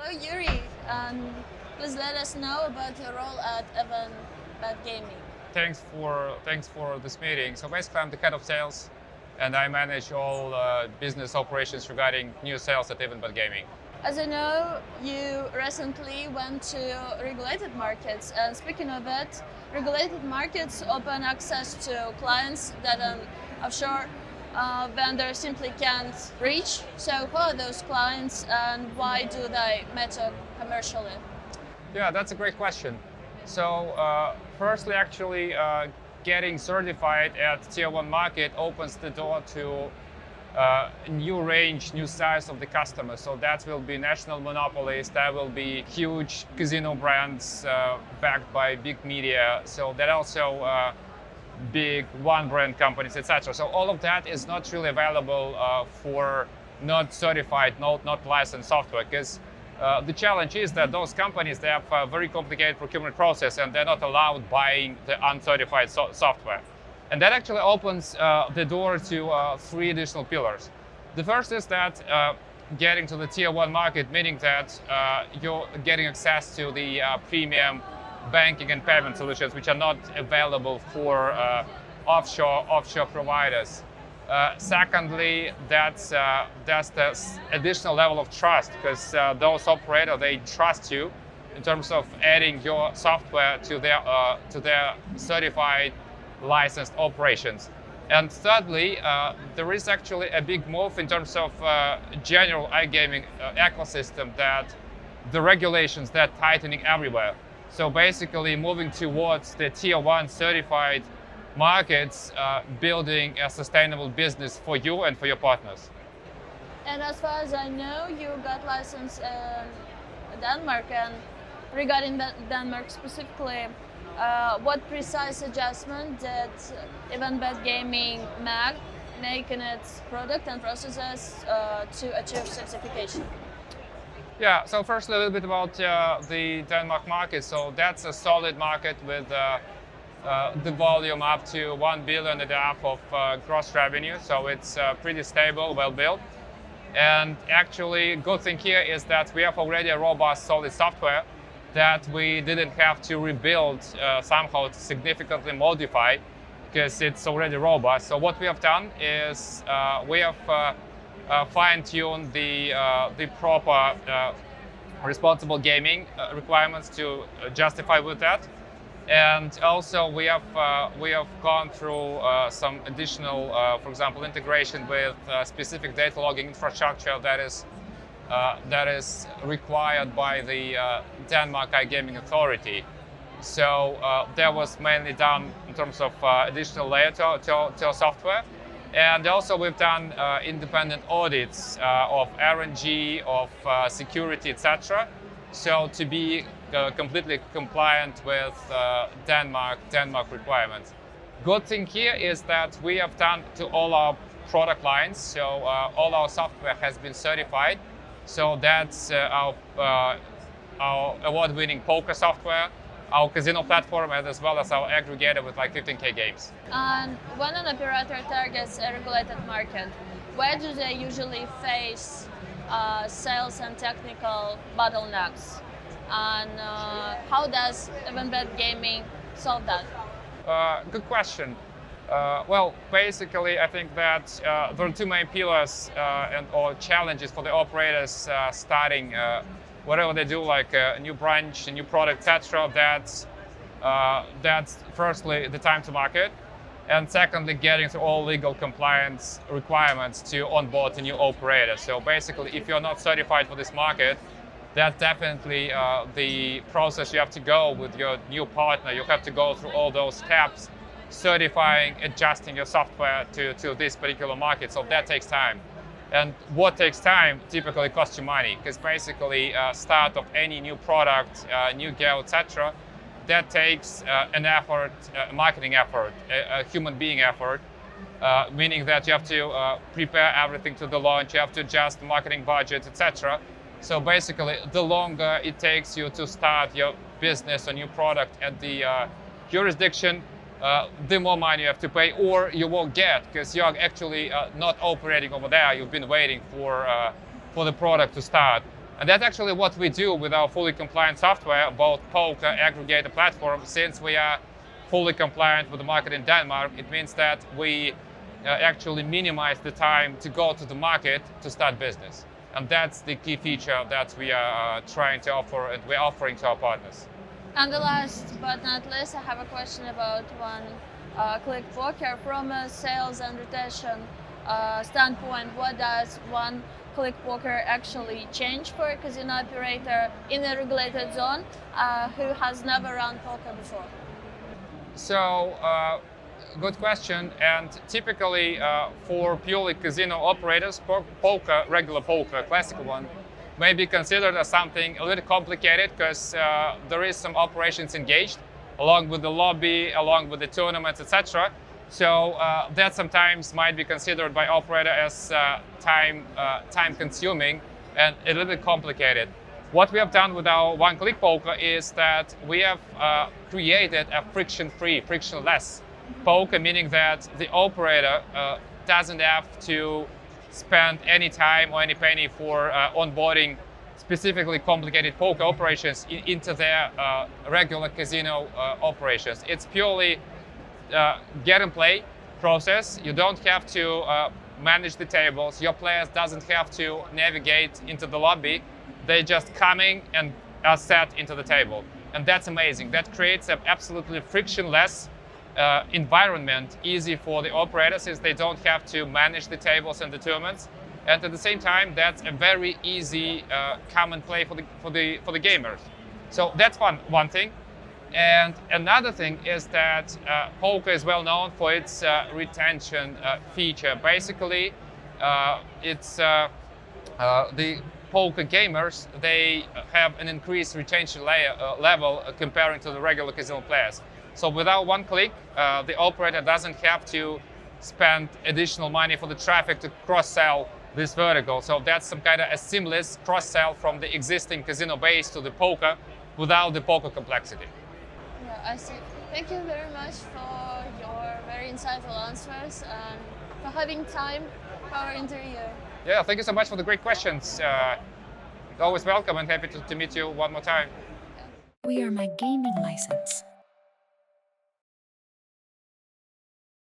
Hello, Yury. Please let us know about your role at EvenBet Gaming. Thanks for this meeting. So basically, I'm the head of sales, and I manage all business operations regarding new sales at EvenBet Gaming. As you know, you recently went to regulated markets. And speaking of it, regulated markets open access to clients that an offshore vendor simply can't reach. So who are those clients and why do they matter commercially? Yeah, that's a great question. So firstly, actually, getting certified at Tier 1 market opens the door to a new range, new size of the customer. So that will be national monopolies, that will be huge casino brands backed by big media. So that also big one brand companies, etc. So all of that is not really available for not certified, not licensed software, because the challenge is that those companies, they have a very complicated procurement process and they're not allowed buying the uncertified software. And that actually opens the door to three additional pillars. The first is that getting to the Tier 1 market, meaning that you're getting access to the premium banking and payment solutions, which are not available for offshore providers. Secondly, that's the additional level of trust, because those operators, they trust you in terms of adding your software to their certified licensed operations. And thirdly, there is actually a big move in terms of general iGaming ecosystem, that the regulations, they're tightening everywhere. So basically moving towards the Tier 1 certified markets, building a sustainable business for you and for your partners. And as far as I know, you got licensed in Denmark. And regarding Denmark specifically, what precise adjustment did EvenBet Gaming make in its product and processes to achieve certification? Yeah, so first a little bit about the Denmark market. So that's a solid market with the volume up to 1.5 billion of gross revenue. So it's pretty stable, well built. And actually, good thing here is that we have already a robust, solid software that we didn't have to rebuild somehow to significantly modify, because it's already robust. So what we have done is we have fine-tuned the proper responsible gaming requirements to justify with that. And also we have gone through some additional, for example, integration with specific data logging infrastructure that is required by the Denmark iGaming Authority. So that was mainly done in terms of additional layer to our software. And also we've done independent audits of RNG, of security, etc. So to be completely compliant with Denmark requirements. Good thing here is that we have done to all our product lines. So all our software has been certified. So that's our award-winning poker software, our casino platform, and as well as our aggregator with like 15K games. And when an operator targets a regulated market, where do they usually face sales and technical bottlenecks? And how does EvenBet Gaming solve that? Good question. Well, basically, I think that there are two main pillars or challenges for the operators starting whatever they do, like a new branch, a new product, etc. That's firstly the time to market, and secondly getting through all legal compliance requirements to onboard a new operator. So basically, if you're not certified for this market, that's definitely the process you have to go with your new partner. You have to go through all those steps, certifying, adjusting your software to this particular market. So that takes time. And what takes time typically costs you money, because basically start of any new product, new game, etc., that takes an effort, a marketing effort, a human being effort, meaning that you have to prepare everything to the launch, you have to adjust the marketing budget, etc. So basically, the longer it takes you to start your business or new product at the jurisdiction, the more money you have to pay, or you won't get, because you are actually not operating over there. You've been waiting for the product to start. And that's actually what we do with our fully compliant software, both poker aggregator platform. Since we are fully compliant with the market in Denmark, it means that we actually minimize the time to go to the market to start business. And that's the key feature that we are trying to offer and we're offering to our partners. And the last but not least, I have a question about one-click poker. From a sales and retention standpoint, what does one-click poker actually change for a casino operator in a regulated zone who has never run poker before? So, good question. And typically, for purely casino operators, poker, regular poker, classical one, may be considered as something a little complicated because there is some operations engaged, along with the lobby, along with the tournaments, etc. So that sometimes might be considered by operator as time-consuming and a little bit complicated. What we have done with our one-click poker is that we have created a friction-free, frictionless poker, meaning that the operator doesn't have to spend any time or any penny for onboarding specifically complicated poker operations into their regular casino operations. It's purely get and play process. You don't have to manage the tables. Your players doesn't have to navigate into the lobby. They just coming and are set into the table. And that's amazing. That creates an absolutely frictionless environment, easy for the operators since they don't have to manage the tables and the tournaments. And at the same time, that's a very easy come and play for the gamers. So that's one thing. And another thing is that poker is well known for its retention feature. Basically, it's the poker gamers, they have an increased retention level comparing to the regular casino players. So without one click, the operator doesn't have to spend additional money for the traffic to cross-sell this vertical. So that's some kind of a seamless cross-sell from the existing casino base to the poker without the poker complexity. Yeah, I see. Thank you very much for your very insightful answers and for having time for our interview. Yeah, thank you so much for the great questions. Always welcome and happy to meet you one more time. We are my gaming license.